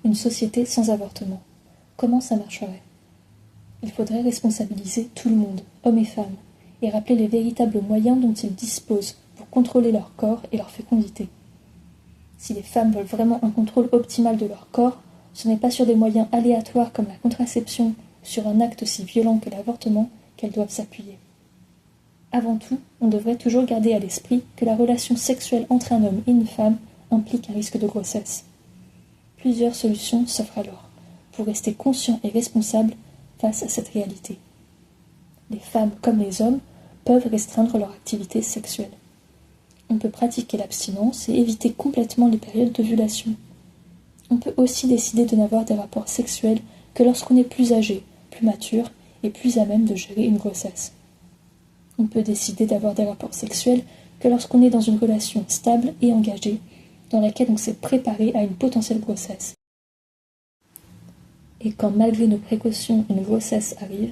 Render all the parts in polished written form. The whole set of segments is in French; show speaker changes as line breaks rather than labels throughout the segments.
Une société sans avortement. Comment ça marcherait? Il faudrait responsabiliser tout le monde, hommes et femmes, et rappeler les véritables moyens dont ils disposent pour contrôler leur corps et leur fécondité. Si les femmes veulent vraiment un contrôle optimal de leur corps, ce n'est pas sur des moyens aléatoires comme la contraception ou sur un acte aussi violent que l'avortement qu'elles doivent s'appuyer. Avant tout, on devrait toujours garder à l'esprit que la relation sexuelle entre un homme et une femme implique un risque de grossesse. Plusieurs solutions s'offrent alors, pour rester conscients et responsables face à cette réalité. Les femmes comme les hommes peuvent restreindre leur activité sexuelle. On peut pratiquer l'abstinence et éviter complètement les périodes d'ovulation. On peut aussi décider de n'avoir des rapports sexuels que lorsqu'on est plus âgé, plus mature et plus à même de gérer une grossesse. On peut décider d'avoir des rapports sexuels que lorsqu'on est dans une relation stable et engagée, dans laquelle on s'est préparé à une potentielle grossesse. Et quand malgré nos précautions une grossesse arrive,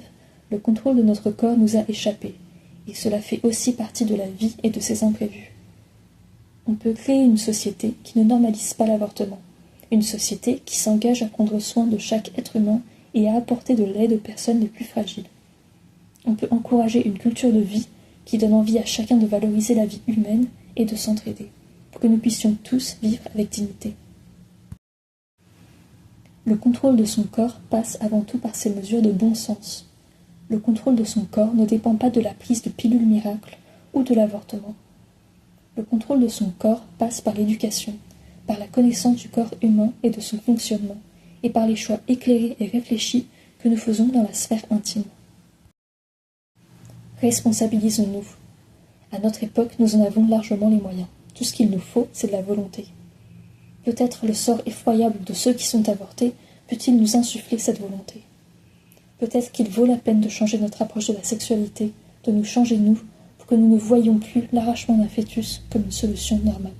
le contrôle de notre corps nous a échappé, et cela fait aussi partie de la vie et de ses imprévus. On peut créer une société qui ne normalise pas l'avortement, une société qui s'engage à prendre soin de chaque être humain et à apporter de l'aide aux personnes les plus fragiles. On peut encourager une culture de vie qui donne envie à chacun de valoriser la vie humaine et de s'entraider, pour que nous puissions tous vivre avec dignité. Le contrôle de son corps passe avant tout par ces mesures de bon sens. Le contrôle de son corps ne dépend pas de la prise de pilules miracles ou de l'avortement. Le contrôle de son corps passe par l'éducation, par la connaissance du corps humain et de son fonctionnement, et par les choix éclairés et réfléchis que nous faisons dans la sphère intime. Responsabilisons-nous. À notre époque, nous en avons largement les moyens. Tout ce qu'il nous faut, c'est de la volonté. Peut-être le sort effroyable de ceux qui sont avortés peut-il nous insuffler cette volonté. Peut-être qu'il vaut la peine de changer notre approche de la sexualité, de nous changer nous, pour que nous ne voyions plus l'arrachement d'un fœtus comme une solution normale.